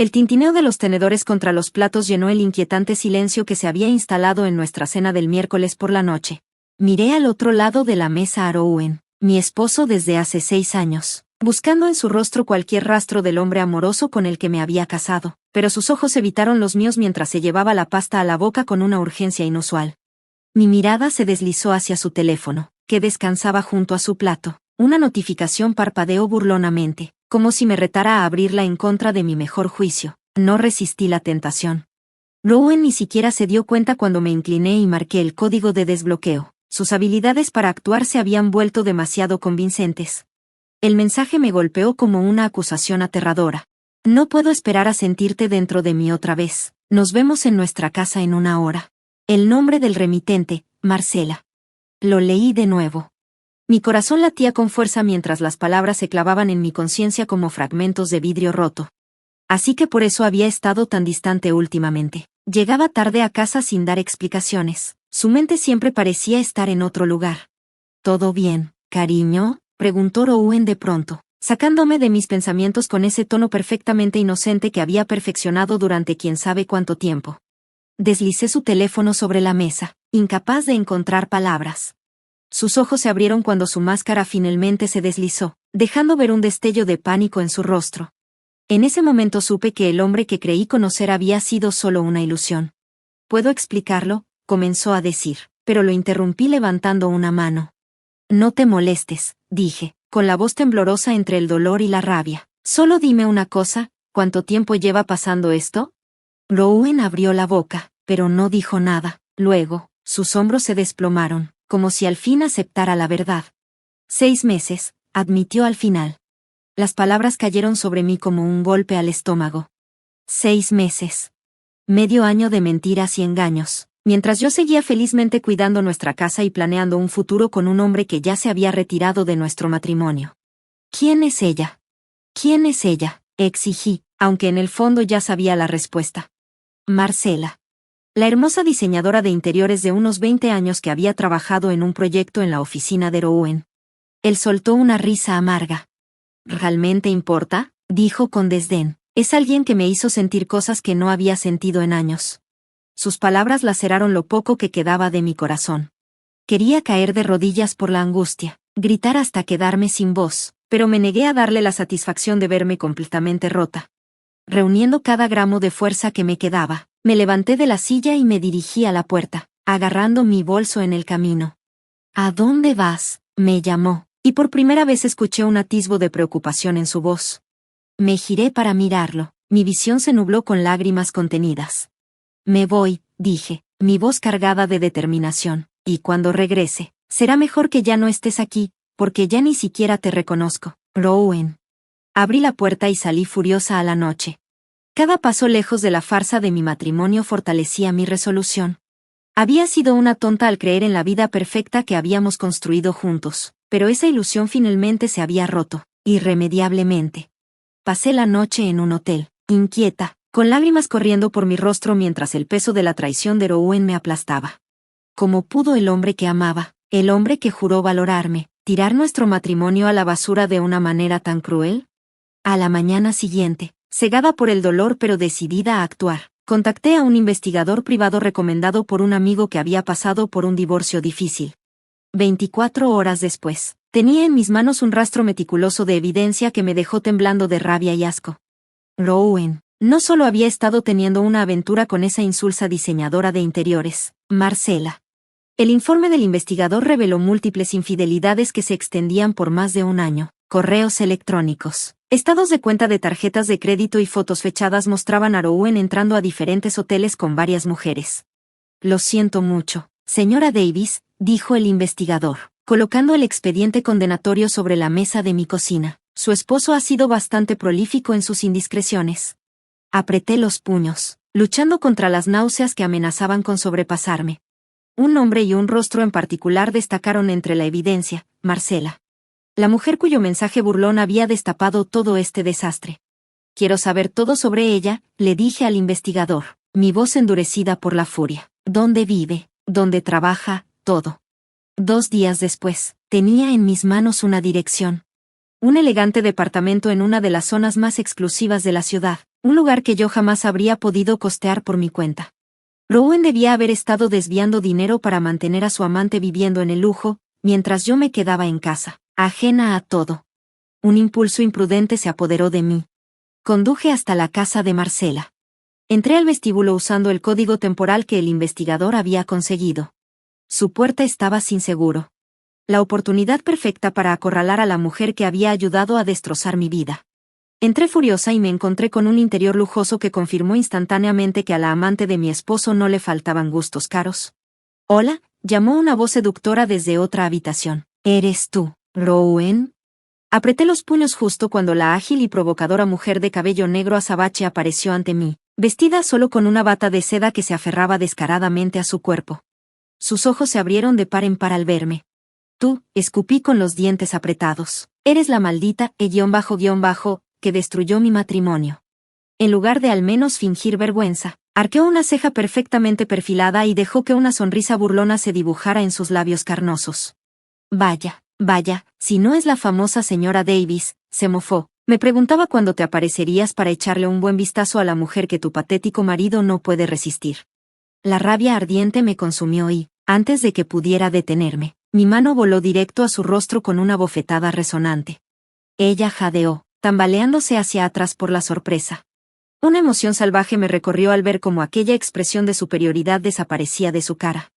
El tintineo de los tenedores contra los platos llenó el inquietante silencio que se había instalado en nuestra cena del miércoles por la noche. Miré al otro lado de la mesa a Rowan, mi esposo desde hace 6 años, buscando en su rostro cualquier rastro del hombre amoroso con el que me había casado, pero sus ojos evitaron los míos mientras se llevaba la pasta a la boca con una urgencia inusual. Mi mirada se deslizó hacia su teléfono, que descansaba junto a su plato. Una notificación parpadeó burlonamente, como si me retara a abrirla en contra de mi mejor juicio. No resistí la tentación. Rowan ni siquiera se dio cuenta cuando me incliné y marqué el código de desbloqueo. Sus habilidades para actuar se habían vuelto demasiado convincentes. El mensaje me golpeó como una acusación aterradora. No puedo esperar a sentirte dentro de mí otra vez. Nos vemos en nuestra casa en 1 hora. El nombre del remitente, Marcela. Lo leí de nuevo. Mi corazón latía con fuerza mientras las palabras se clavaban en mi conciencia como fragmentos de vidrio roto. Así que por eso había estado tan distante últimamente. Llegaba tarde a casa sin dar explicaciones. Su mente siempre parecía estar en otro lugar. ¿Todo bien, cariño?, preguntó Rowan de pronto, sacándome de mis pensamientos con ese tono perfectamente inocente que había perfeccionado durante quién sabe cuánto tiempo. Deslicé su teléfono sobre la mesa, incapaz de encontrar palabras. Sus ojos se abrieron cuando su máscara finalmente se deslizó, dejando ver un destello de pánico en su rostro. En ese momento supe que el hombre que creí conocer había sido solo una ilusión. «¿Puedo explicarlo?», comenzó a decir, pero lo interrumpí levantando una mano. «No te molestes», dije, con la voz temblorosa entre el dolor y la rabia. «Solo dime una cosa, ¿cuánto tiempo lleva pasando esto?». Rowan abrió la boca, pero no dijo nada. Luego, sus hombros se desplomaron, como si al fin aceptara la verdad. 6 meses, admitió al final. Las palabras cayeron sobre mí como un golpe al estómago. 6 meses. Medio año de mentiras y engaños, mientras yo seguía felizmente cuidando nuestra casa y planeando un futuro con un hombre que ya se había retirado de nuestro matrimonio. ¿Quién es ella? ¿Quién es ella?, exigí, aunque en el fondo ya sabía la respuesta. Marcela. La hermosa diseñadora de interiores de unos 20 años que había trabajado en un proyecto en la oficina de Rowan. Él soltó una risa amarga. ¿Realmente importa?, dijo con desdén. Es alguien que me hizo sentir cosas que no había sentido en años. Sus palabras laceraron lo poco que quedaba de mi corazón. Quería caer de rodillas por la angustia, gritar hasta quedarme sin voz, pero me negué a darle la satisfacción de verme completamente rota. Reuniendo cada gramo de fuerza que me quedaba, me levanté de la silla y me dirigí a la puerta, agarrando mi bolso en el camino. ¿A dónde vas?, me llamó, y por primera vez escuché un atisbo de preocupación en su voz. Me giré para mirarlo, mi visión se nubló con lágrimas contenidas. Me voy, dije, mi voz cargada de determinación, y cuando regrese, será mejor que ya no estés aquí, porque ya ni siquiera te reconozco, Rowan. Abrí la puerta y salí furiosa a la noche. Cada paso lejos de la farsa de mi matrimonio fortalecía mi resolución. Había sido una tonta al creer en la vida perfecta que habíamos construido juntos, pero esa ilusión finalmente se había roto, irremediablemente. Pasé la noche en un hotel, inquieta, con lágrimas corriendo por mi rostro mientras el peso de la traición de Rowan me aplastaba. ¿Cómo pudo el hombre que amaba, el hombre que juró valorarme, tirar nuestro matrimonio a la basura de una manera tan cruel? A la mañana siguiente, cegada por el dolor pero decidida a actuar, contacté a un investigador privado recomendado por un amigo que había pasado por un divorcio difícil. 24 horas después, tenía en mis manos un rastro meticuloso de evidencia que me dejó temblando de rabia y asco. Rowan no solo había estado teniendo una aventura con esa insulsa diseñadora de interiores, Marcela. El informe del investigador reveló múltiples infidelidades que se extendían por más de un año. Correos electrónicos, estados de cuenta de tarjetas de crédito y fotos fechadas mostraban a Rowan entrando a diferentes hoteles con varias mujeres. Lo siento mucho, señora Davis, dijo el investigador, colocando el expediente condenatorio sobre la mesa de mi cocina. Su esposo ha sido bastante prolífico en sus indiscreciones. Apreté los puños, luchando contra las náuseas que amenazaban con sobrepasarme. Un nombre y un rostro en particular destacaron entre la evidencia: Marcela. La mujer cuyo mensaje burlón había destapado todo este desastre. Quiero saber todo sobre ella, le dije al investigador, mi voz endurecida por la furia. ¿Dónde vive? ¿Dónde trabaja? Todo. 2 días después, tenía en mis manos una dirección. Un elegante departamento en una de las zonas más exclusivas de la ciudad, Un lugar que yo jamás habría podido costear por mi cuenta. Rowan debía haber estado desviando dinero para mantener a su amante viviendo en el lujo, mientras yo me quedaba en casa, ajena a todo. Un impulso imprudente se apoderó de mí. Conduje hasta la casa de Marcela. Entré al vestíbulo usando el código temporal que el investigador había conseguido. Su puerta estaba sin seguro. La oportunidad perfecta para acorralar a la mujer que había ayudado a destrozar mi vida. Entré furiosa y me encontré con un interior lujoso que confirmó instantáneamente que a la amante de mi esposo no le faltaban gustos caros. «Hola», llamó una voz seductora desde otra habitación. «¿Eres tú, Rowan?» Apreté los puños justo cuando la ágil y provocadora mujer de cabello negro azabache apareció ante mí, vestida solo con una bata de seda que se aferraba descaradamente a su cuerpo. Sus ojos se abrieron de par en par al verme. «Tú», escupí con los dientes apretados, «eres la maldita que destruyó mi matrimonio». En lugar de al menos fingir vergüenza, arqueó una ceja perfectamente perfilada y dejó que una sonrisa burlona se dibujara en sus labios carnosos. «Vaya, si no es la famosa señora Davis», se mofó. «Me preguntaba cuándo te aparecerías para echarle un buen vistazo a la mujer que tu patético marido no puede resistir». La rabia ardiente me consumió y, antes de que pudiera detenerme, mi mano voló directo a su rostro con una bofetada resonante. Ella jadeó, tambaleándose hacia atrás por la sorpresa. Una emoción salvaje me recorrió al ver cómo aquella expresión de superioridad desaparecía de su cara.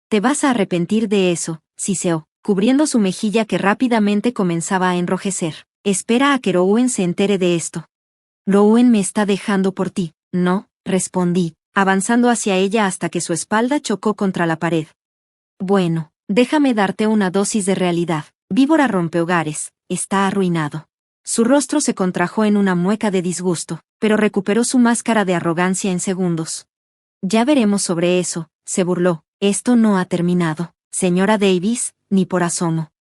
«Te vas a arrepentir de eso», siseó, cubriendo su mejilla que rápidamente comenzaba a enrojecer. «Espera a que Rowan se entere de esto». «Rowan me está dejando por ti», «No», respondí, avanzando hacia ella hasta que su espalda chocó contra la pared. «Bueno, déjame darte una dosis de realidad. Víbora rompehogares, está arruinado». Su rostro se contrajo en una mueca de disgusto, pero recuperó su máscara de arrogancia en segundos. «Ya veremos sobre eso», se burló. «Esto no ha terminado, señora Davis, ni por asomo».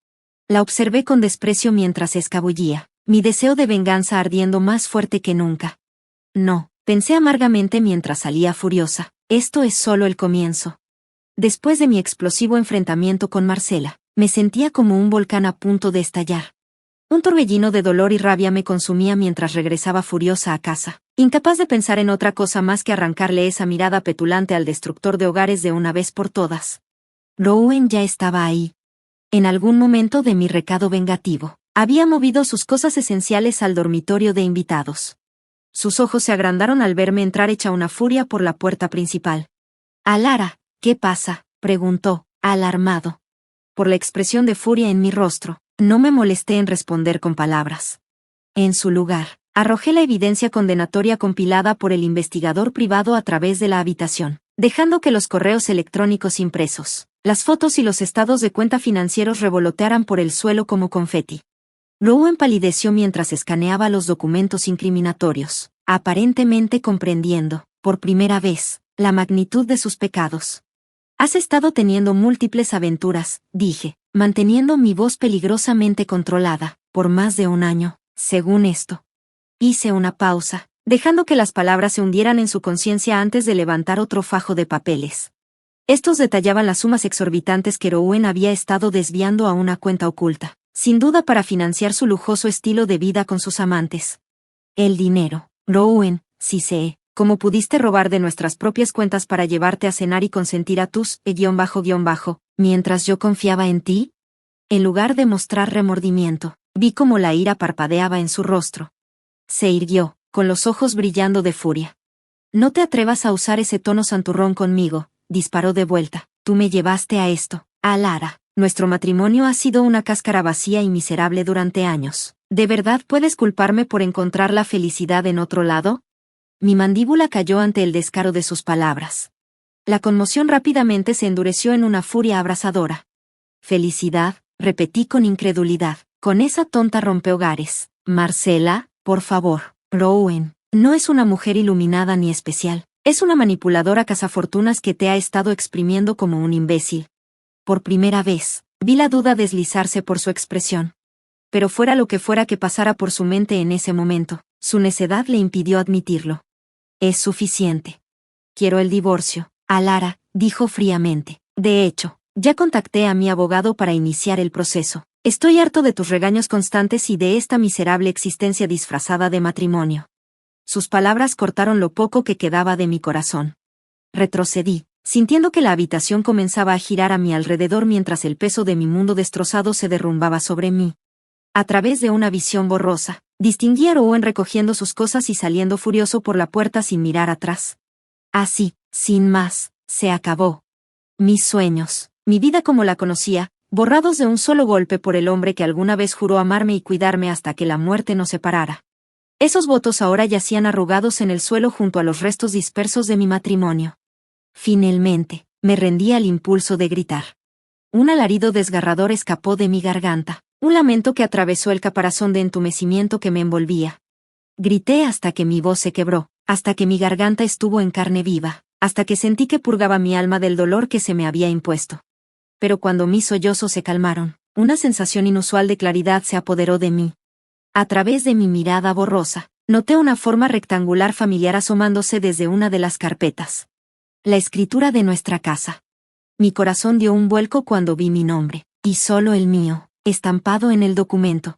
La observé con desprecio mientras escabullía, mi deseo de venganza ardiendo más fuerte que nunca. «No», pensé amargamente mientras salía furiosa, «esto es solo el comienzo». Después de mi explosivo enfrentamiento con Marcela, me sentía como un volcán a punto de estallar. Un torbellino de dolor y rabia me consumía mientras regresaba furiosa a casa, incapaz de pensar en otra cosa más que arrancarle esa mirada petulante al destructor de hogares de una vez por todas. Rowan ya estaba ahí. En algún momento de mi recado vengativo, había movido sus cosas esenciales al dormitorio de invitados. Sus ojos se agrandaron al verme entrar hecha una furia por la puerta principal. «Alara, ¿qué pasa?», preguntó, alarmado. Por la expresión de furia en mi rostro, no me molesté en responder con palabras. En su lugar, arrojé la evidencia condenatoria compilada por el investigador privado a través de la habitación, dejando que los correos electrónicos impresos, las fotos y los estados de cuenta financieros revolotearan por el suelo como confeti. Rowan palideció mientras escaneaba los documentos incriminatorios, aparentemente comprendiendo, por primera vez, la magnitud de sus pecados. «Has estado teniendo múltiples aventuras», dije, manteniendo mi voz peligrosamente controlada, «por más de un año, según esto». Hice una pausa, dejando que las palabras se hundieran en su conciencia antes de levantar otro fajo de papeles. Estos detallaban las sumas exorbitantes que Rowan había estado desviando a una cuenta oculta, sin duda para financiar su lujoso estilo de vida con sus amantes. «El dinero, Rowan», siseé. «¿Cómo pudiste robar de nuestras propias cuentas para llevarte a cenar y consentir a tus mientras yo confiaba en ti?» En lugar de mostrar remordimiento, vi cómo la ira parpadeaba en su rostro. Se irguió, con los ojos brillando de furia. «No te atrevas a usar ese tono santurrón conmigo», disparó de vuelta. «Tú me llevaste a esto, Alara. Nuestro matrimonio ha sido una cáscara vacía y miserable durante años. ¿De verdad puedes culparme por encontrar la felicidad en otro lado?» Mi mandíbula cayó ante el descaro de sus palabras. La conmoción rápidamente se endureció en una furia abrasadora. «Felicidad», repetí con incredulidad, «con esa tonta rompehogares. Marcela, por favor, Rowan, no es una mujer iluminada ni especial. Es una manipuladora cazafortunas que te ha estado exprimiendo como un imbécil». Por primera vez, vi la duda deslizarse por su expresión. Pero fuera lo que fuera que pasara por su mente en ese momento, su necedad le impidió admitirlo. «Es suficiente. Quiero el divorcio», Alara, dijo fríamente. «De hecho, ya contacté a mi abogado para iniciar el proceso. Estoy harto de tus regaños constantes y de esta miserable existencia disfrazada de matrimonio». Sus palabras cortaron lo poco que quedaba de mi corazón. Retrocedí, sintiendo que la habitación comenzaba a girar a mi alrededor mientras el peso de mi mundo destrozado se derrumbaba sobre mí. A través de una visión borrosa, distinguí a Rowan recogiendo sus cosas y saliendo furioso por la puerta sin mirar atrás. Así, sin más, se acabó. Mis sueños, mi vida como la conocía, borrados de un solo golpe por el hombre que alguna vez juró amarme y cuidarme hasta que la muerte nos separara. Esos votos ahora yacían arrugados en el suelo junto a los restos dispersos de mi matrimonio. Finalmente, me rendí al impulso de gritar. Un alarido desgarrador escapó de mi garganta, un lamento que atravesó el caparazón de entumecimiento que me envolvía. Grité hasta que mi voz se quebró, hasta que mi garganta estuvo en carne viva, hasta que sentí que purgaba mi alma del dolor que se me había impuesto. Pero cuando mis sollozos se calmaron, una sensación inusual de claridad se apoderó de mí. A través de mi mirada borrosa, noté una forma rectangular familiar asomándose desde una de las carpetas. La escritura de nuestra casa. Mi corazón dio un vuelco cuando vi mi nombre, y solo el mío, estampado en el documento.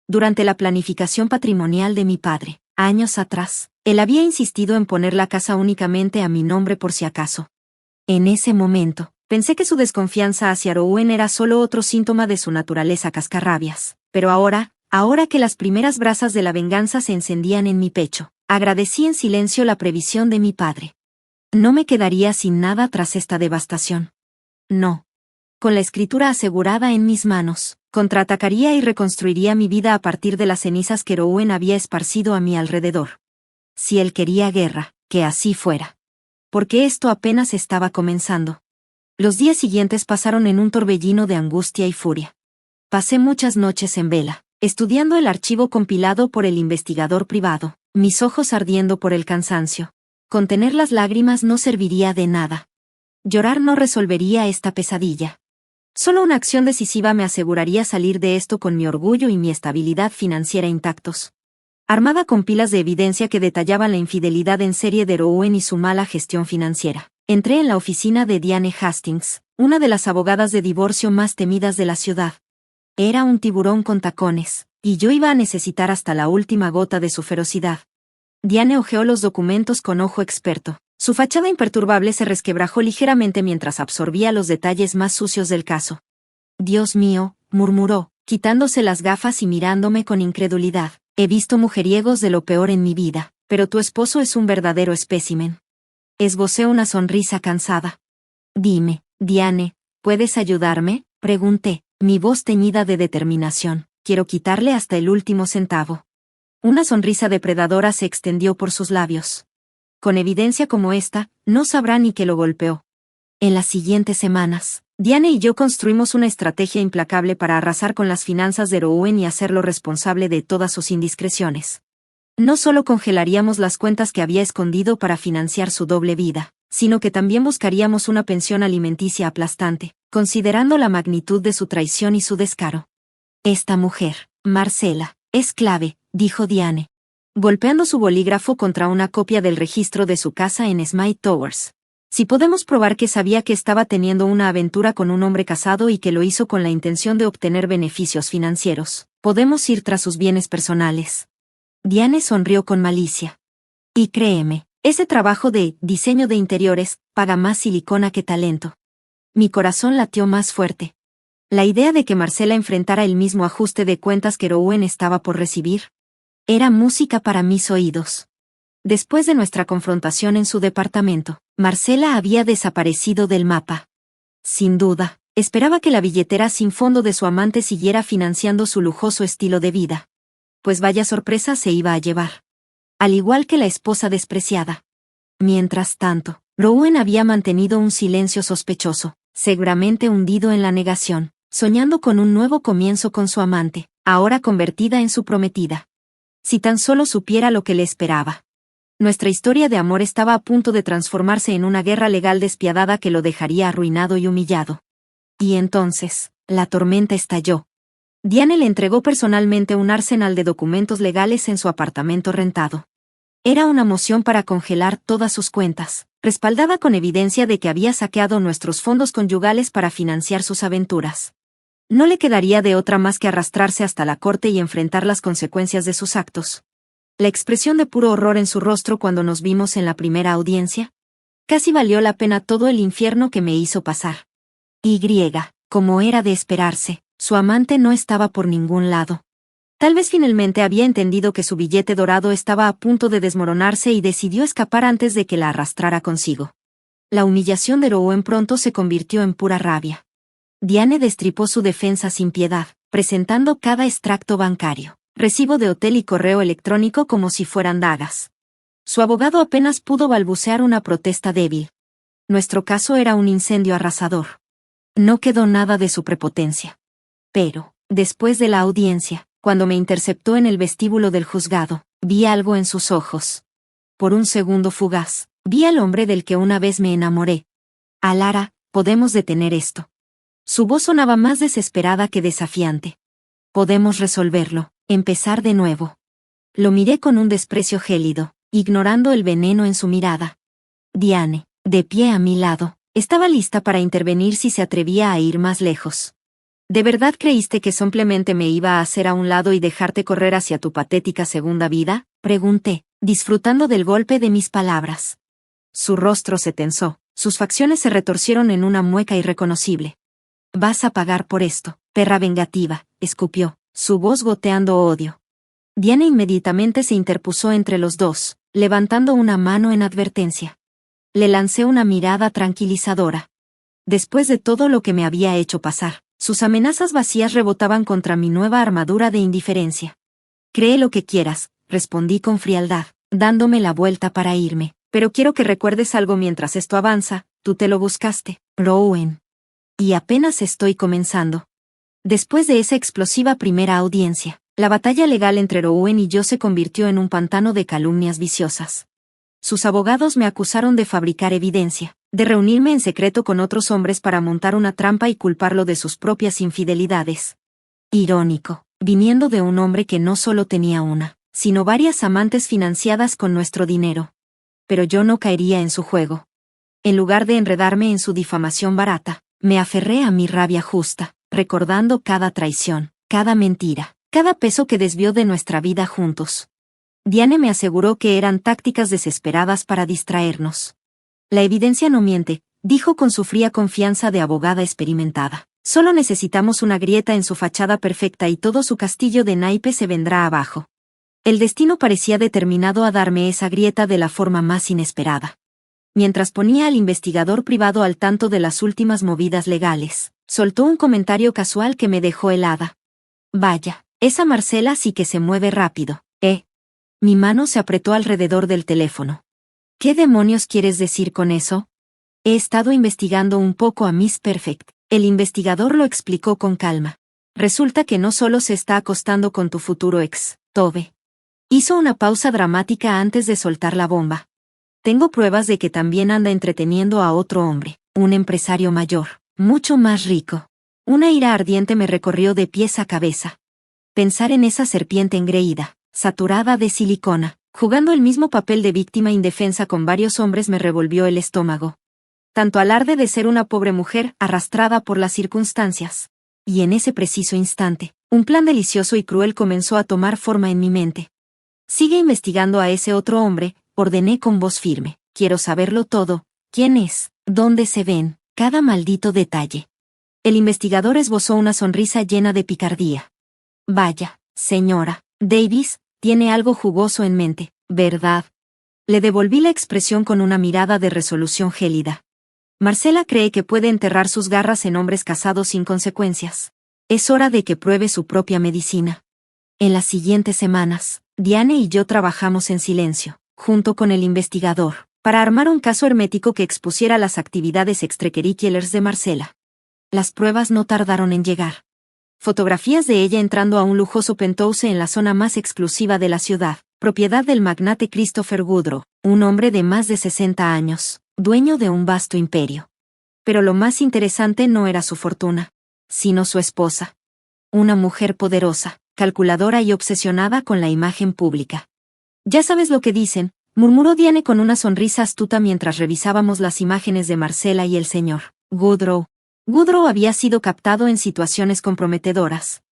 Durante la planificación patrimonial de mi padre, años atrás, él había insistido en poner la casa únicamente a mi nombre por si acaso. En ese momento, pensé que su desconfianza hacia Rowan era solo otro síntoma de su naturaleza cascarrabias, pero ahora que las primeras brasas de la venganza se encendían en mi pecho, agradecí en silencio la previsión de mi padre. No me quedaría sin nada tras esta devastación. No. Con la escritura asegurada en mis manos, contraatacaría y reconstruiría mi vida a partir de las cenizas que Rowan había esparcido a mi alrededor. Si él quería guerra, que así fuera. Porque esto apenas estaba comenzando. Los días siguientes pasaron en un torbellino de angustia y furia. Pasé muchas noches en vela, estudiando el archivo compilado por el investigador privado, mis ojos ardiendo por el cansancio. Contener las lágrimas no serviría de nada. Llorar no resolvería esta pesadilla. Solo una acción decisiva me aseguraría salir de esto con mi orgullo y mi estabilidad financiera intactos. Armada con pilas de evidencia que detallaban la infidelidad en serie de Rowan y su mala gestión financiera, entré en la oficina de Diane Hastings, una de las abogadas de divorcio más temidas de la ciudad. Era un tiburón con tacones, y yo iba a necesitar hasta la última gota de su ferocidad. Diane hojeó los documentos con ojo experto. Su fachada imperturbable se resquebrajó ligeramente mientras absorbía los detalles más sucios del caso. «Dios mío», murmuró, quitándose las gafas y mirándome con incredulidad. «He visto mujeriegos de lo peor en mi vida, pero tu esposo es un verdadero espécimen». Esbocé una sonrisa cansada. «Dime, Diane, ¿puedes ayudarme?», pregunté, mi voz teñida de determinación. «Quiero quitarle hasta el último centavo». Una sonrisa depredadora se extendió por sus labios. Con evidencia como esta, no sabrá ni que lo golpeó. En las siguientes semanas, Diane y yo construimos una estrategia implacable para arrasar con las finanzas de Rowan y hacerlo responsable de todas sus indiscreciones. No solo congelaríamos las cuentas que había escondido para financiar su doble vida, sino que también buscaríamos una pensión alimenticia aplastante, considerando la magnitud de su traición y su descaro. «Esta mujer, Marcela, es clave», dijo Diane, golpeando su bolígrafo contra una copia del registro de su casa en Smythe Towers. «Si podemos probar que sabía que estaba teniendo una aventura con un hombre casado y que lo hizo con la intención de obtener beneficios financieros, podemos ir tras sus bienes personales». Diane sonrió con malicia. «Y créeme, ese trabajo de diseño de interiores paga más silicona que talento». Mi corazón latió más fuerte. La idea de que Marcela enfrentara el mismo ajuste de cuentas que Rowan estaba por recibir era música para mis oídos. Después de nuestra confrontación en su departamento, Marcela había desaparecido del mapa. Sin duda, esperaba que la billetera sin fondo de su amante siguiera financiando su lujoso estilo de vida. Pues vaya sorpresa se iba a llevar. Al igual que la esposa despreciada. Mientras tanto, Rowan había mantenido un silencio sospechoso, seguramente hundido en la negación, soñando con un nuevo comienzo con su amante, ahora convertida en su prometida. Si tan solo supiera lo que le esperaba. Nuestra historia de amor estaba a punto de transformarse en una guerra legal despiadada que lo dejaría arruinado y humillado. Y entonces, la tormenta estalló. Diane le entregó personalmente un arsenal de documentos legales en su apartamento rentado. Era una moción para congelar todas sus cuentas, respaldada con evidencia de que había saqueado nuestros fondos conyugales para financiar sus aventuras. No le quedaría de otra más que arrastrarse hasta la corte y enfrentar las consecuencias de sus actos. La expresión de puro horror en su rostro cuando nos vimos en la primera audiencia. Casi valió la pena todo el infierno que me hizo pasar. Como era de esperarse, su amante no estaba por ningún lado. Tal vez finalmente había entendido que su billete dorado estaba a punto de desmoronarse y decidió escapar antes de que la arrastrara consigo. La humillación de Rowan pronto se convirtió en pura rabia. Diane destripó su defensa sin piedad, presentando cada extracto bancario, recibo de hotel y correo electrónico como si fueran dagas. Su abogado apenas pudo balbucear una protesta débil. Nuestro caso era un incendio arrasador. No quedó nada de su prepotencia. Pero, después de la audiencia, cuando me interceptó en el vestíbulo del juzgado, vi algo en sus ojos. Por un segundo fugaz, vi al hombre del que una vez me enamoré. Alara, podemos detener esto. Su voz sonaba más desesperada que desafiante. Podemos resolverlo, empezar de nuevo. Lo miré con un desprecio gélido, ignorando el veneno en su mirada. Diane, de pie a mi lado, estaba lista para intervenir si se atrevía a ir más lejos. ¿De verdad creíste que simplemente me iba a hacer a un lado y dejarte correr hacia tu patética segunda vida? Pregunté, disfrutando del golpe de mis palabras. Su rostro se tensó, sus facciones se retorcieron en una mueca irreconocible. Vas a pagar por esto, perra vengativa, escupió, su voz goteando odio. Diana inmediatamente se interpuso entre los dos, levantando una mano en advertencia. Le lancé una mirada tranquilizadora. Después de todo lo que me había hecho pasar, sus amenazas vacías rebotaban contra mi nueva armadura de indiferencia. Cree lo que quieras, respondí con frialdad, dándome la vuelta para irme, pero quiero que recuerdes algo mientras esto avanza, tú te lo buscaste, Rowan. Y apenas estoy comenzando. Después de esa explosiva primera audiencia, la batalla legal entre Rowan y yo se convirtió en un pantano de calumnias viciosas. Sus abogados me acusaron de fabricar evidencia, de reunirme en secreto con otros hombres para montar una trampa y culparlo de sus propias infidelidades. Irónico, viniendo de un hombre que no solo tenía una, sino varias amantes financiadas con nuestro dinero. Pero yo no caería en su juego. En lugar de enredarme en su difamación barata, me aferré a mi rabia justa, recordando cada traición, cada mentira, cada peso que desvió de nuestra vida juntos. Diane me aseguró que eran tácticas desesperadas para distraernos. La evidencia no miente, dijo con su fría confianza de abogada experimentada. Solo necesitamos una grieta en su fachada perfecta y todo su castillo de naipes se vendrá abajo. El destino parecía determinado a darme esa grieta de la forma más inesperada. Mientras ponía al investigador privado al tanto de las últimas movidas legales, soltó un comentario casual que me dejó helada. Vaya, esa Marcela sí que se mueve rápido, ¿eh? Mi mano se apretó alrededor del teléfono. ¿Qué demonios quieres decir con eso? He estado investigando un poco a Miss Perfect. El investigador lo explicó con calma. Resulta que no solo se está acostando con tu futuro ex, Tobe. Hizo una pausa dramática antes de soltar la bomba. Tengo pruebas de que también anda entreteniendo a otro hombre, un empresario mayor, mucho más rico. Una ira ardiente me recorrió de pies a cabeza. Pensar en esa serpiente engreída, saturada de silicona, jugando el mismo papel de víctima indefensa con varios hombres me revolvió el estómago. Tanto alarde de ser una pobre mujer arrastrada por las circunstancias. Y en ese preciso instante, un plan delicioso y cruel comenzó a tomar forma en mi mente. Sigue investigando a ese otro hombre, ordené con voz firme. Quiero saberlo todo, quién es, dónde se ven, cada maldito detalle. El investigador esbozó una sonrisa llena de picardía. Vaya, señora Davis, tiene algo jugoso en mente, ¿verdad? Le devolví la expresión con una mirada de resolución gélida. Marcela cree que puede enterrar sus garras en hombres casados sin consecuencias. Es hora de que pruebe su propia medicina. En las siguientes semanas, Diane y yo trabajamos en silencio, junto con el investigador, para armar un caso hermético que expusiera las actividades extracurriculares de Marcela. Las pruebas no tardaron en llegar. Fotografías de ella entrando a un lujoso penthouse en la zona más exclusiva de la ciudad, propiedad del magnate Christopher Woodrow, un hombre de más de 60 años, dueño de un vasto imperio. Pero lo más interesante no era su fortuna, sino su esposa. Una mujer poderosa, calculadora y obsesionada con la imagen pública. Ya sabes lo que dicen, murmuró Diane con una sonrisa astuta mientras revisábamos las imágenes de Marcela y el señor Woodrow. Woodrow había sido captado en situaciones comprometedoras.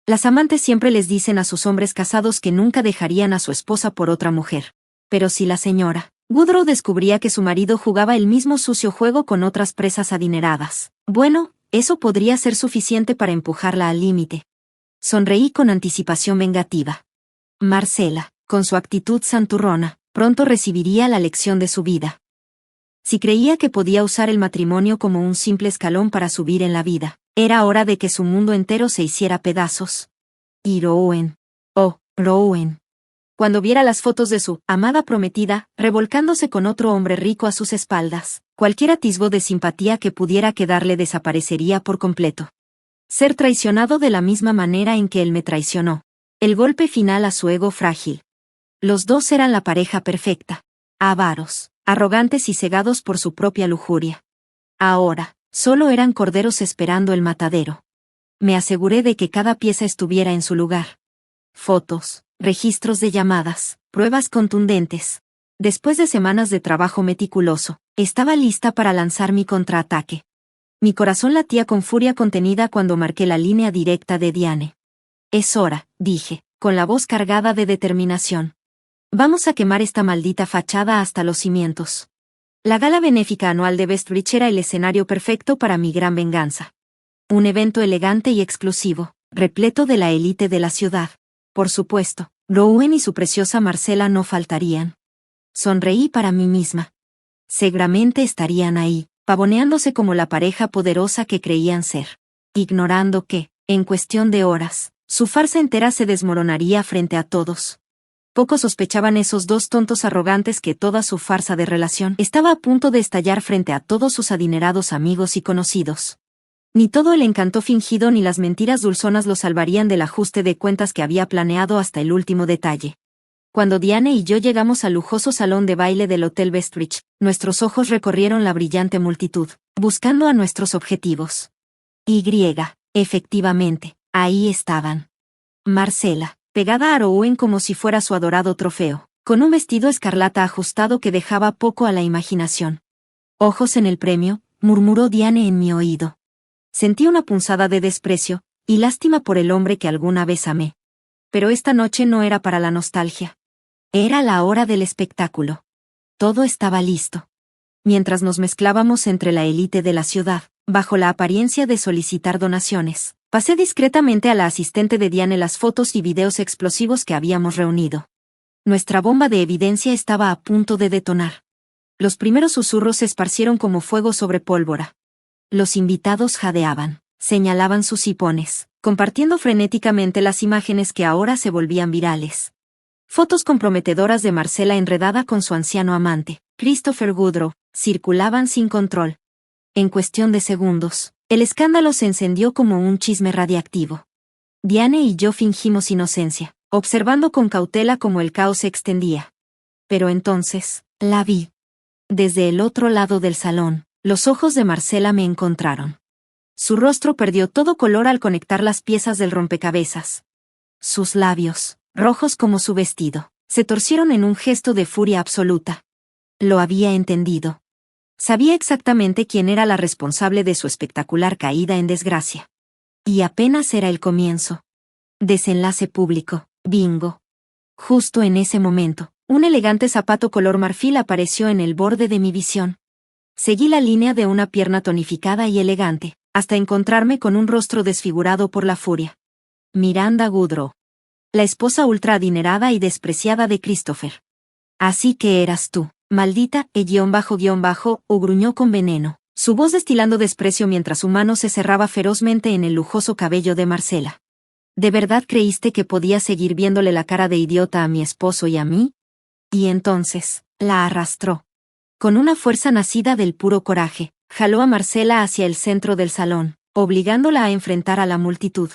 Las amantes siempre les dicen a sus hombres casados que nunca dejarían a su esposa por otra mujer. Pero si la señora Woodrow descubría que su marido jugaba el mismo sucio juego con otras presas adineradas, bueno, eso podría ser suficiente para empujarla al límite. Sonreí con anticipación vengativa. Marcela, con su actitud santurrona, pronto recibiría la lección de su vida. Si creía que podía usar el matrimonio como un simple escalón para subir en la vida, era hora de que su mundo entero se hiciera pedazos. Y Rowan. Oh, Rowan. Cuando viera las fotos de su amada prometida, revolcándose con otro hombre rico a sus espaldas, cualquier atisbo de simpatía que pudiera quedarle desaparecería por completo. Ser traicionado de la misma manera en que él me traicionó. El golpe final a su ego frágil. Los dos eran la pareja perfecta. Avaros, arrogantes y cegados por su propia lujuria. Ahora, solo eran corderos esperando el matadero. Me aseguré de que cada pieza estuviera en su lugar. Fotos, registros de llamadas, pruebas contundentes. Después de semanas de trabajo meticuloso, estaba lista para lanzar mi contraataque. Mi corazón latía con furia contenida cuando marqué la línea directa de Diane. Es hora, dije, con la voz cargada de determinación. Vamos a quemar esta maldita fachada hasta los cimientos. La gala benéfica anual de Bestridge era el escenario perfecto para mi gran venganza. Un evento elegante y exclusivo, repleto de la élite de la ciudad. Por supuesto, Rowan y su preciosa Marcela no faltarían. Sonreí para mí misma. Seguramente estarían ahí, pavoneándose como la pareja poderosa que creían ser. Ignorando que, en cuestión de horas, su farsa entera se desmoronaría frente a todos. Poco sospechaban esos dos tontos arrogantes que toda su farsa de relación estaba a punto de estallar frente a todos sus adinerados amigos y conocidos. Ni todo el encanto fingido ni las mentiras dulzonas lo salvarían del ajuste de cuentas que había planeado hasta el último detalle. Cuando Diane y yo llegamos al lujoso salón de baile del Hotel Bestridge, nuestros ojos recorrieron la brillante multitud, buscando a nuestros objetivos. Efectivamente, ahí estaban. Marcela, pegada a Rowan como si fuera su adorado trofeo, con un vestido escarlata ajustado que dejaba poco a la imaginación. Ojos en el premio, murmuró Diane en mi oído. Sentí una punzada de desprecio, y lástima por el hombre que alguna vez amé. Pero esta noche no era para la nostalgia. Era la hora del espectáculo. Todo estaba listo. Mientras nos mezclábamos entre la élite de la ciudad, bajo la apariencia de solicitar donaciones, pasé discretamente a la asistente de Diane las fotos y videos explosivos que habíamos reunido. Nuestra bomba de evidencia estaba a punto de detonar. Los primeros susurros se esparcieron como fuego sobre pólvora. Los invitados jadeaban, señalaban sus hipones, compartiendo frenéticamente las imágenes que ahora se volvían virales. Fotos comprometedoras de Marcela enredada con su anciano amante, Christopher Woodrow, circulaban sin control. En cuestión de segundos, el escándalo se encendió como un chisme radiactivo. Diane y yo fingimos inocencia, observando con cautela cómo el caos se extendía. Pero entonces, la vi. Desde el otro lado del salón, los ojos de Marcela me encontraron. Su rostro perdió todo color al conectar las piezas del rompecabezas. Sus labios, rojos como su vestido, se torcieron en un gesto de furia absoluta. Lo había entendido. Sabía exactamente quién era la responsable de su espectacular caída en desgracia. Y apenas era el comienzo. Desenlace público, bingo. Justo en ese momento, un elegante zapato color marfil apareció en el borde de mi visión. Seguí la línea de una pierna tonificada y elegante, hasta encontrarme con un rostro desfigurado por la furia. Miranda Woodrow. La esposa ultra adinerada y despreciada de Christopher. Así que eras tú, maldita, o gruñó con veneno, su voz destilando desprecio mientras su mano se cerraba ferozmente en el lujoso cabello de Marcela. ¿De verdad creíste que podías seguir viéndole la cara de idiota a mi esposo y a mí? Y entonces, la arrastró. Con una fuerza nacida del puro coraje, jaló a Marcela hacia el centro del salón, obligándola a enfrentar a la multitud.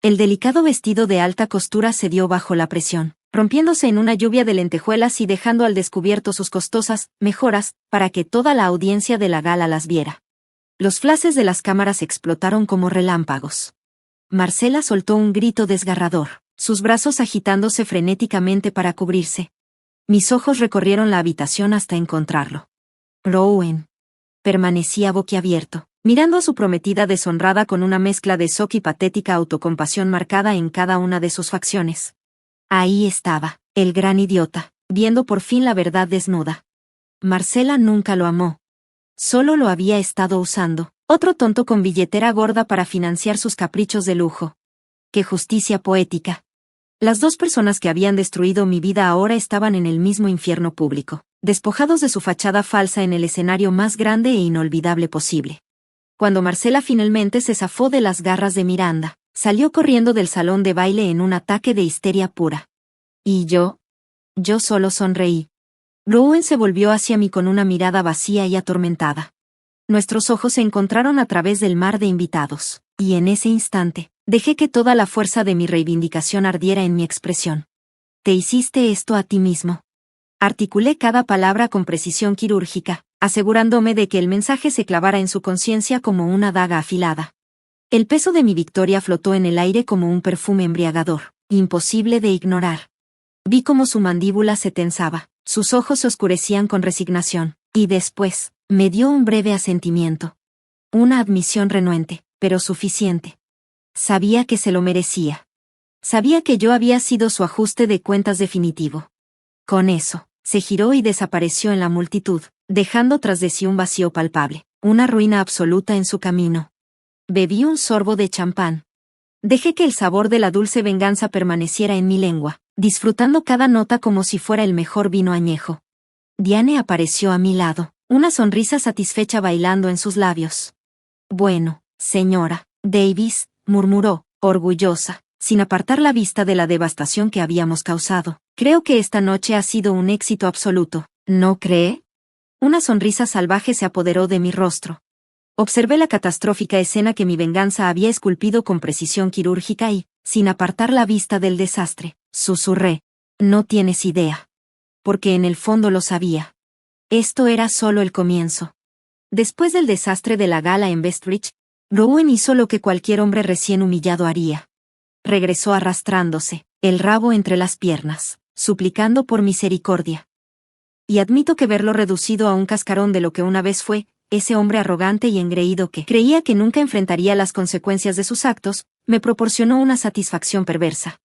El delicado vestido de alta costura cedió bajo la presión, rompiéndose en una lluvia de lentejuelas y dejando al descubierto sus costosas mejoras, para que toda la audiencia de la gala las viera. Los flashes de las cámaras explotaron como relámpagos. Marcela soltó un grito desgarrador, sus brazos agitándose frenéticamente para cubrirse. Mis ojos recorrieron la habitación hasta encontrarlo. Rowan. Permanecía boquiabierto, mirando a su prometida deshonrada con una mezcla de shock y patética autocompasión marcada en cada una de sus facciones. Ahí estaba, el gran idiota, viendo por fin la verdad desnuda. Marcela nunca lo amó. Solo lo había estado usando, otro tonto con billetera gorda para financiar sus caprichos de lujo. ¡Qué justicia poética! Las dos personas que habían destruido mi vida ahora estaban en el mismo infierno público, despojados de su fachada falsa en el escenario más grande e inolvidable posible. Cuando Marcela finalmente se zafó de las garras de Miranda, salió corriendo del salón de baile en un ataque de histeria pura. ¿Y yo? Yo solo sonreí. Rowan se volvió hacia mí con una mirada vacía y atormentada. Nuestros ojos se encontraron a través del mar de invitados, y en ese instante, dejé que toda la fuerza de mi reivindicación ardiera en mi expresión. Te hiciste esto a ti mismo. Articulé cada palabra con precisión quirúrgica, asegurándome de que el mensaje se clavara en su conciencia como una daga afilada. El peso de mi victoria flotó en el aire como un perfume embriagador, imposible de ignorar. Vi cómo su mandíbula se tensaba, sus ojos se oscurecían con resignación, y después, me dio un breve asentimiento. Una admisión renuente, pero suficiente. Sabía que se lo merecía. Sabía que yo había sido su ajuste de cuentas definitivo. Con eso, se giró y desapareció en la multitud, dejando tras de sí un vacío palpable, una ruina absoluta en su camino. Bebí un sorbo de champán. Dejé que el sabor de la dulce venganza permaneciera en mi lengua, disfrutando cada nota como si fuera el mejor vino añejo. Diane apareció a mi lado, una sonrisa satisfecha bailando en sus labios. Bueno, señora Davis, murmuró, orgullosa, sin apartar la vista de la devastación que habíamos causado. Creo que esta noche ha sido un éxito absoluto, ¿no cree? Una sonrisa salvaje se apoderó de mi rostro. Observé la catastrófica escena que mi venganza había esculpido con precisión quirúrgica y, sin apartar la vista del desastre, susurré. No tienes idea. Porque en el fondo lo sabía. Esto era solo el comienzo. Después del desastre de la gala en Bestridge, Rowan hizo lo que cualquier hombre recién humillado haría. Regresó arrastrándose, el rabo entre las piernas, suplicando por misericordia. Y admito que verlo reducido a un cascarón de lo que una vez fue, ese hombre arrogante y engreído que creía que nunca enfrentaría las consecuencias de sus actos, me proporcionó una satisfacción perversa.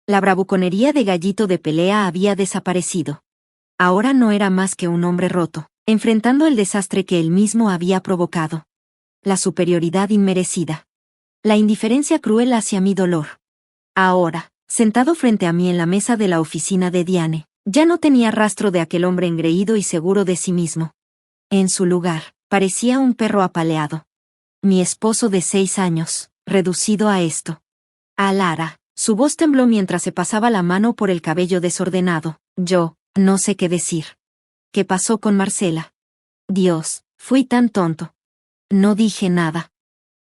La bravuconería de gallito de pelea había desaparecido. Ahora no era más que un hombre roto, enfrentando el desastre que él mismo había provocado. La superioridad inmerecida. La indiferencia cruel hacia mi dolor. Ahora, sentado frente a mí en la mesa de la oficina de Diane, ya no tenía rastro de aquel hombre engreído y seguro de sí mismo. En su lugar, parecía un perro apaleado. Mi esposo de 6 años, reducido a esto. A Lara, su voz tembló mientras se pasaba la mano por el cabello desordenado. Yo, no sé qué decir. ¿Qué pasó con Marcela? Dios, fui tan tonto. No dije nada.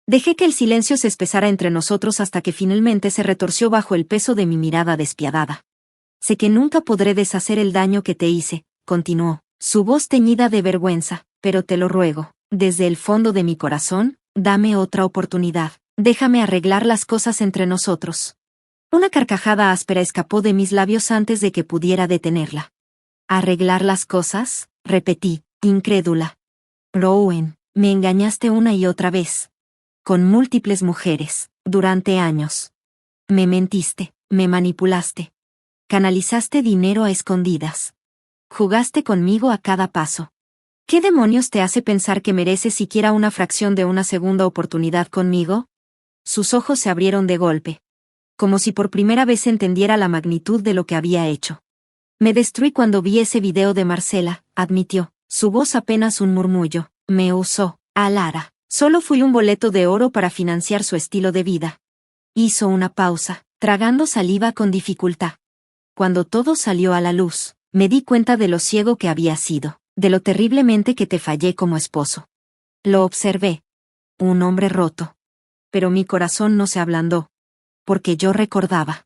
Dejé que el silencio se espesara entre nosotros hasta que finalmente se retorció bajo el peso de mi mirada despiadada. Sé que nunca podré deshacer el daño que te hice, continuó, su voz teñida de vergüenza, pero te lo ruego, desde el fondo de mi corazón, dame otra oportunidad, déjame arreglar las cosas entre nosotros. Una carcajada áspera escapó de mis labios antes de que pudiera detenerla. ¿Arreglar las cosas?, repetí, incrédula. Rowan, me engañaste una y otra vez. Con múltiples mujeres, durante años. Me mentiste, me manipulaste. Canalizaste dinero a escondidas. Jugaste conmigo a cada paso. ¿Qué demonios te hace pensar que mereces siquiera una fracción de una segunda oportunidad conmigo? Sus ojos se abrieron de golpe. Como si por primera vez entendiera la magnitud de lo que había hecho. Me destruí cuando vi ese video de Marcela, admitió, su voz apenas un murmullo. Me usó, a Lara. Solo fui un boleto de oro para financiar su estilo de vida. Hizo una pausa, tragando saliva con dificultad. Cuando todo salió a la luz, me di cuenta de lo ciego que había sido, de lo terriblemente que te fallé como esposo. Lo observé. Un hombre roto. Pero mi corazón no se ablandó. Porque yo recordaba.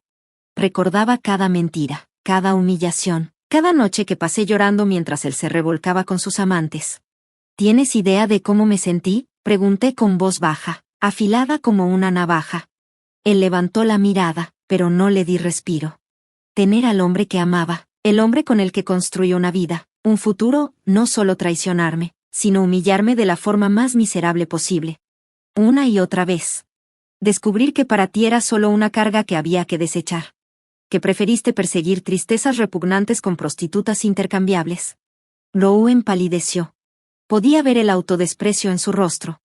Recordaba cada mentira, cada humillación, cada noche que pasé llorando mientras él se revolcaba con sus amantes. ¿Tienes idea de cómo me sentí?, pregunté con voz baja, afilada como una navaja. Él levantó la mirada, pero no le di respiro. Tener al hombre que amaba, el hombre con el que construyó una vida, un futuro, no solo traicionarme, sino humillarme de la forma más miserable posible. Una y otra vez. Descubrir que para ti era solo una carga que había que desechar. Que preferiste perseguir tristezas repugnantes con prostitutas intercambiables. Rowan palideció. Podía ver el autodesprecio en su rostro.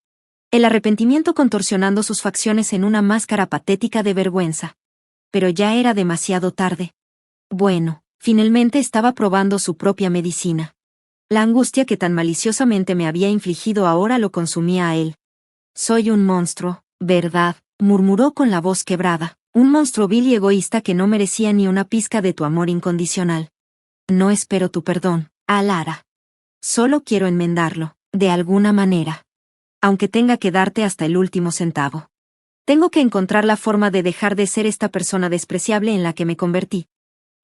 El arrepentimiento contorsionando sus facciones en una máscara patética de vergüenza. Pero ya era demasiado tarde. Bueno, finalmente estaba probando su propia medicina. La angustia que tan maliciosamente me había infligido ahora lo consumía a él. Soy un monstruo, ¿verdad?, murmuró con la voz quebrada. Un monstruo vil y egoísta que no merecía ni una pizca de tu amor incondicional. No espero tu perdón, Alara. Solo quiero enmendarlo, de alguna manera. Aunque tenga que darte hasta el último centavo. Tengo que encontrar la forma de dejar de ser esta persona despreciable en la que me convertí.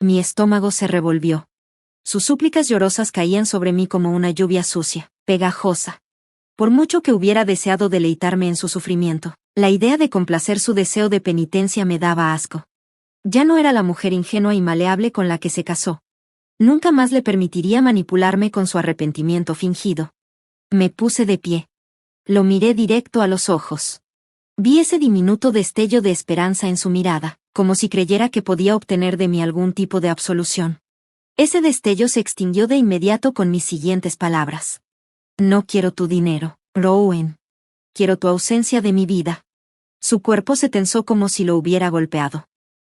Mi estómago se revolvió. Sus súplicas llorosas caían sobre mí como una lluvia sucia, pegajosa. Por mucho que hubiera deseado deleitarme en su sufrimiento, la idea de complacer su deseo de penitencia me daba asco. Ya no era la mujer ingenua y maleable con la que se casó. Nunca más le permitiría manipularme con su arrepentimiento fingido. Me puse de pie. Lo miré directo a los ojos. Vi ese diminuto destello de esperanza en su mirada, como si creyera que podía obtener de mí algún tipo de absolución. Ese destello se extinguió de inmediato con mis siguientes palabras. No quiero tu dinero, Rowan. Quiero tu ausencia de mi vida. Su cuerpo se tensó como si lo hubiera golpeado.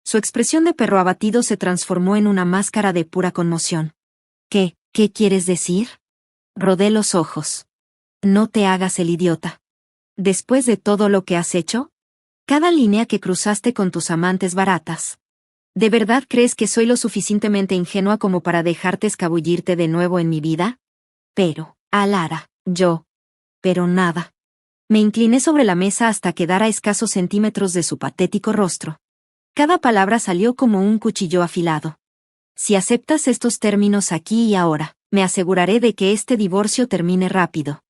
Su expresión de perro abatido se transformó en una máscara de pura conmoción. ¿Qué quieres decir? Rodé los ojos. No te hagas el idiota. Después de todo lo que has hecho, cada línea que cruzaste con tus amantes baratas. ¿De verdad crees que soy lo suficientemente ingenua como para dejarte escabullirte de nuevo en mi vida? Pero, Alara, pero nada. Me incliné sobre la mesa hasta quedar a escasos centímetros de su patético rostro. Cada palabra salió como un cuchillo afilado. Si aceptas estos términos aquí y ahora, me aseguraré de que este divorcio termine rápido.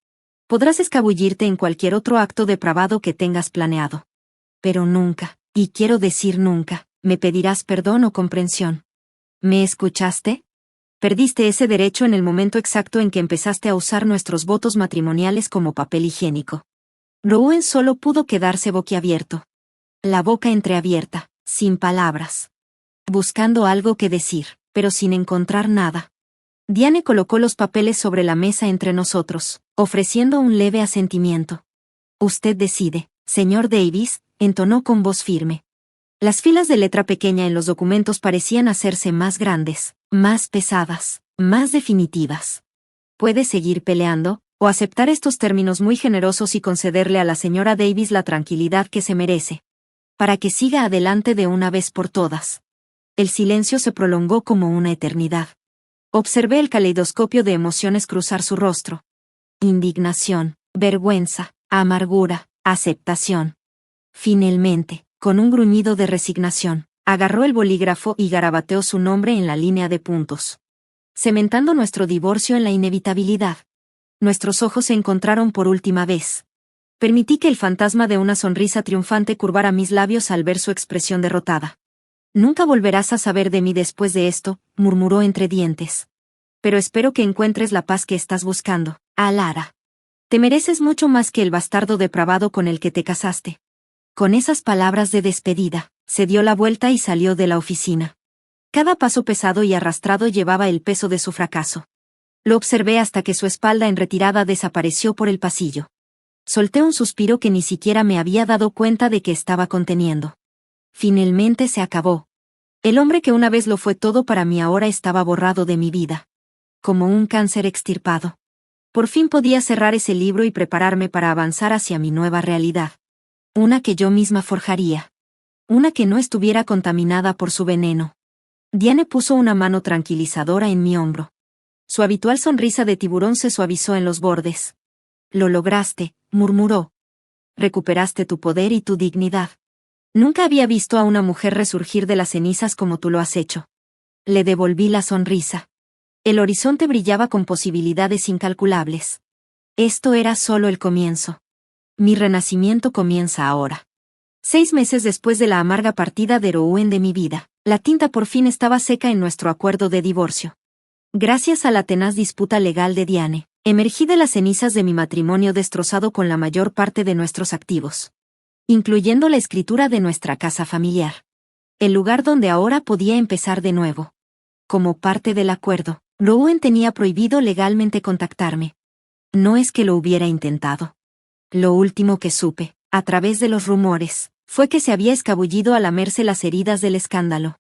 Podrás escabullirte en cualquier otro acto depravado que tengas planeado. Pero nunca, y quiero decir nunca, me pedirás perdón o comprensión. ¿Me escuchaste? Perdiste ese derecho en el momento exacto en que empezaste a usar nuestros votos matrimoniales como papel higiénico. Rowan solo pudo quedarse boquiabierto. La boca entreabierta, sin palabras. Buscando algo que decir, pero sin encontrar nada. Diane colocó los papeles sobre la mesa entre nosotros, ofreciendo un leve asentimiento. Usted decide, señor Davis, entonó con voz firme. Las filas de letra pequeña en los documentos parecían hacerse más grandes, más pesadas, más definitivas. Puede seguir peleando, o aceptar estos términos muy generosos y concederle a la señora Davis la tranquilidad que se merece. Para que siga adelante de una vez por todas. El silencio se prolongó como una eternidad. Observé el caleidoscopio de emociones cruzar su rostro. Indignación, vergüenza, amargura, aceptación. Finalmente, con un gruñido de resignación, agarró el bolígrafo y garabateó su nombre en la línea de puntos. Cementando nuestro divorcio en la inevitabilidad. Nuestros ojos se encontraron por última vez. Permití que el fantasma de una sonrisa triunfante curvara mis labios al ver su expresión derrotada. Nunca volverás a saber de mí después de esto, murmuró entre dientes. Pero espero que encuentres la paz que estás buscando, Alara. Te mereces mucho más que el bastardo depravado con el que te casaste. Con esas palabras de despedida, se dio la vuelta y salió de la oficina. Cada paso pesado y arrastrado llevaba el peso de su fracaso. Lo observé hasta que su espalda en retirada desapareció por el pasillo. Solté un suspiro que ni siquiera me había dado cuenta de que estaba conteniendo. Finalmente se acabó. El hombre que una vez lo fue todo para mí ahora estaba borrado de mi vida. Como un cáncer extirpado. Por fin podía cerrar ese libro y prepararme para avanzar hacia mi nueva realidad. Una que yo misma forjaría. Una que no estuviera contaminada por su veneno. Diane puso una mano tranquilizadora en mi hombro. Su habitual sonrisa de tiburón se suavizó en los bordes. Lo lograste, murmuró. Recuperaste tu poder y tu dignidad. Nunca había visto a una mujer resurgir de las cenizas como tú lo has hecho. Le devolví la sonrisa. El horizonte brillaba con posibilidades incalculables. Esto era solo el comienzo. Mi renacimiento comienza ahora. 6 meses después de la amarga partida de Rowan de mi vida, la tinta por fin estaba seca en nuestro acuerdo de divorcio. Gracias a la tenaz disputa legal de Diane, Emergí de las cenizas de mi matrimonio destrozado con la mayor parte de nuestros activos, incluyendo la escritura de nuestra casa familiar. El lugar donde ahora podía empezar de nuevo. Como parte del acuerdo, Rowan tenía prohibido legalmente contactarme. No es que lo hubiera intentado. Lo último que supe, a través de los rumores, fue que se había escabullido a lamerse las heridas del escándalo,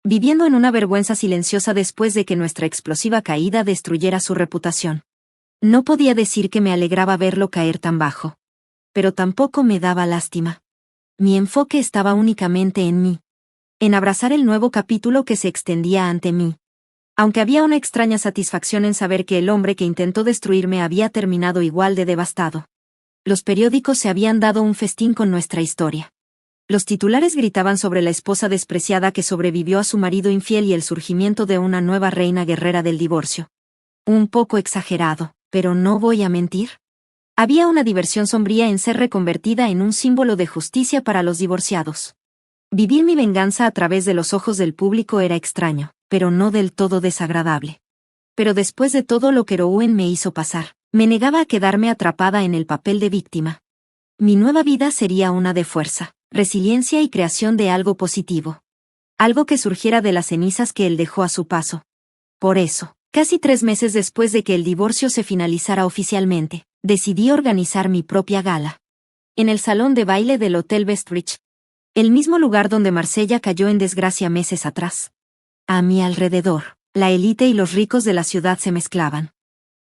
viviendo en una vergüenza silenciosa después de que nuestra explosiva caída destruyera su reputación. No podía decir que me alegraba verlo caer tan bajo. Pero tampoco me daba lástima. Mi enfoque estaba únicamente en mí. En abrazar el nuevo capítulo que se extendía ante mí. Aunque había una extraña satisfacción en saber que el hombre que intentó destruirme había terminado igual de devastado. Los periódicos se habían dado un festín con nuestra historia. Los titulares gritaban sobre la esposa despreciada que sobrevivió a su marido infiel y el surgimiento de una nueva reina guerrera del divorcio. Un poco exagerado, pero no voy a mentir. Había una diversión sombría en ser reconvertida en un símbolo de justicia para los divorciados. Vivir mi venganza a través de los ojos del público era extraño, pero no del todo desagradable. Pero después de todo lo que Rowan me hizo pasar, me negaba a quedarme atrapada en el papel de víctima. Mi nueva vida sería una de fuerza, resiliencia y creación de algo positivo. Algo que surgiera de las cenizas que él dejó a su paso. Por eso, casi 3 meses después de que el divorcio se finalizara oficialmente, decidí organizar mi propia gala. En el salón de baile del Hotel Bestridge. El mismo lugar donde Marsella cayó en desgracia meses atrás. A mi alrededor, la élite y los ricos de la ciudad se mezclaban.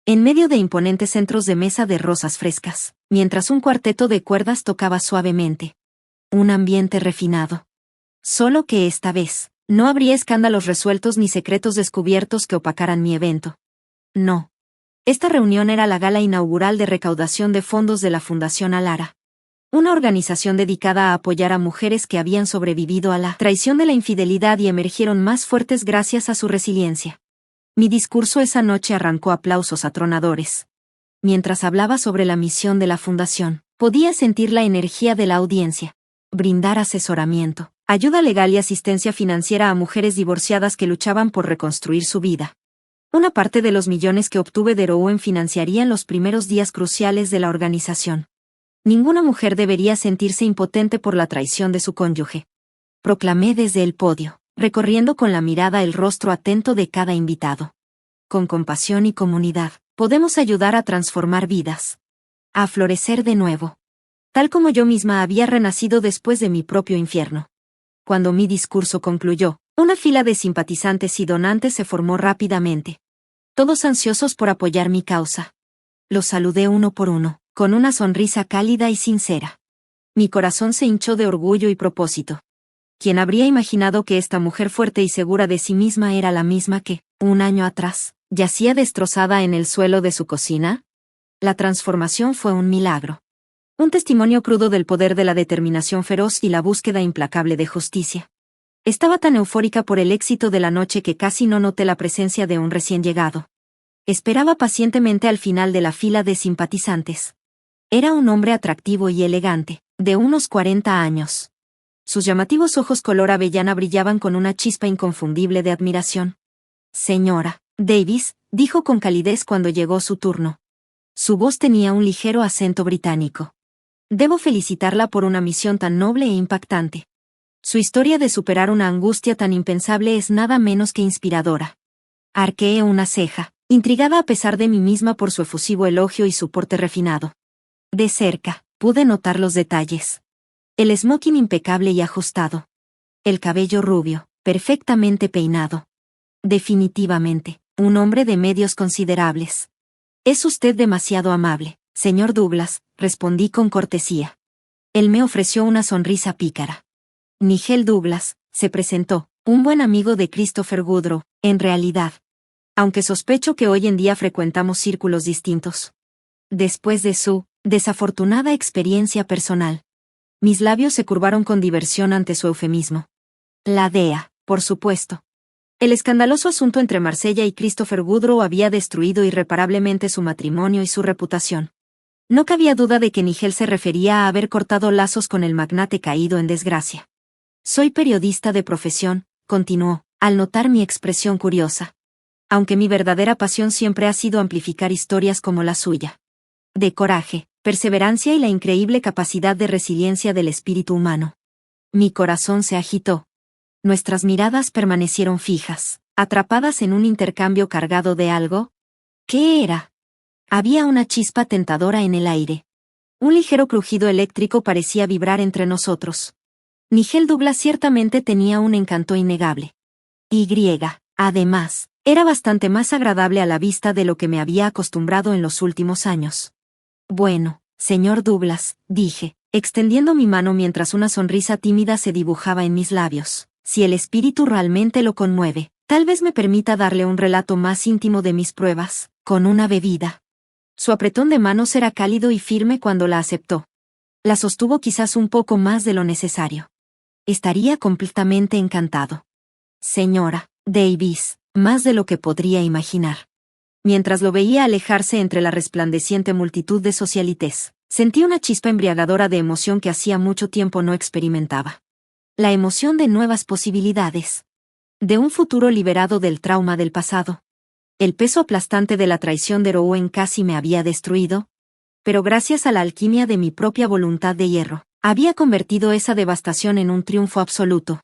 En medio de imponentes centros de mesa de rosas frescas, mientras un cuarteto de cuerdas tocaba suavemente. Un ambiente refinado. Solo que esta vez, no habría escándalos resueltos ni secretos descubiertos que opacaran mi evento. No. Esta reunión era la gala inaugural de recaudación de fondos de la Fundación Alara. Una organización dedicada a apoyar a mujeres que habían sobrevivido a la traición de la infidelidad y emergieron más fuertes gracias a su resiliencia. Mi discurso esa noche arrancó aplausos atronadores. Mientras hablaba sobre la misión de la fundación, podía sentir la energía de la audiencia. Brindar asesoramiento, ayuda legal y asistencia financiera a mujeres divorciadas que luchaban por reconstruir su vida. Una parte de los millones que obtuve de Rowan financiarían los primeros días cruciales de la organización. Ninguna mujer debería sentirse impotente por la traición de su cónyuge. Proclamé desde el podio, recorriendo con la mirada el rostro atento de cada invitado. Con compasión y comunidad, podemos ayudar a transformar vidas. A florecer de nuevo. Tal como yo misma había renacido después de mi propio infierno. Cuando mi discurso concluyó, una fila de simpatizantes y donantes se formó rápidamente. Todos ansiosos por apoyar mi causa. Los saludé uno por uno, con una sonrisa cálida y sincera. Mi corazón se hinchó de orgullo y propósito. ¿Quién habría imaginado que esta mujer fuerte y segura de sí misma era la misma que, un año atrás, yacía destrozada en el suelo de su cocina? La transformación fue un milagro. Un testimonio crudo del poder de la determinación feroz y la búsqueda implacable de justicia. Estaba tan eufórica por el éxito de la noche que casi no noté la presencia de un recién llegado. Esperaba pacientemente al final de la fila de simpatizantes. Era un hombre atractivo y elegante, de unos 40 años. Sus llamativos ojos color avellana brillaban con una chispa inconfundible de admiración. Señora Davis, dijo con calidez cuando llegó su turno. Su voz tenía un ligero acento británico. Debo felicitarla por una misión tan noble e impactante. Su historia de superar una angustia tan impensable es nada menos que inspiradora. Arqueé una ceja, intrigada a pesar de mí misma por su efusivo elogio y su porte refinado. De cerca, pude notar los detalles. El smoking impecable y ajustado. El cabello rubio, perfectamente peinado. Definitivamente, un hombre de medios considerables. Es usted demasiado amable, señor Douglas, respondí con cortesía. Él me ofreció una sonrisa pícara. Nigel Douglas, se presentó, un buen amigo de Christopher Woodrow, en realidad. Aunque sospecho que hoy en día frecuentamos círculos distintos. Después de su desafortunada experiencia personal. Mis labios se curvaron con diversión ante su eufemismo. La DEA, por supuesto. El escandaloso asunto entre Marsella y Christopher Woodrow había destruido irreparablemente su matrimonio y su reputación. No cabía duda de que Nigel se refería a haber cortado lazos con el magnate caído en desgracia. Soy periodista de profesión, continuó, al notar mi expresión curiosa. aunque mi verdadera pasión siempre ha sido amplificar historias como la suya. De coraje, perseverancia y la increíble capacidad de resiliencia del espíritu humano. Mi corazón se agitó. Nuestras miradas permanecieron fijas, atrapadas en un intercambio cargado de algo. ¿Qué era? Había una chispa tentadora en el aire. Un ligero crujido eléctrico parecía vibrar entre nosotros. Nigel Douglas ciertamente tenía un encanto innegable. Además, era bastante más agradable a la vista de lo que me había acostumbrado en los últimos años. Bueno, señor Douglas, dije, extendiendo mi mano mientras una sonrisa tímida se dibujaba en mis labios. Si el espíritu realmente lo conmueve, tal vez me permita darle un relato más íntimo de mis pruebas, con una bebida. Su apretón de manos era cálido y firme cuando la aceptó. La sostuvo quizás un poco más de lo necesario. Estaría completamente encantado. Señora Davis, más de lo que podría imaginar. Mientras lo veía alejarse entre la resplandeciente multitud de socialites, sentí una chispa embriagadora de emoción que hacía mucho tiempo no experimentaba. La emoción de nuevas posibilidades. De un futuro liberado del trauma del pasado. El peso aplastante de la traición de Rowan casi me había destruido, pero gracias a la alquimia de mi propia voluntad de hierro, había convertido esa devastación en un triunfo absoluto.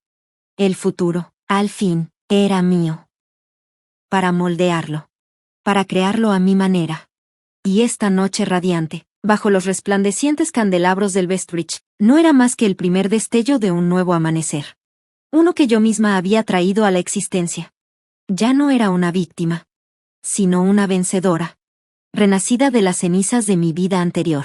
El futuro, al fin, era mío. Para moldearlo. Para crearlo a mi manera. Y esta noche radiante, bajo los resplandecientes candelabros del Vestbridge, no era más que el primer destello de un nuevo amanecer. Uno que yo misma había traído a la existencia. Ya no era una víctima, sino una vencedora. Renacida de las cenizas de mi vida anterior.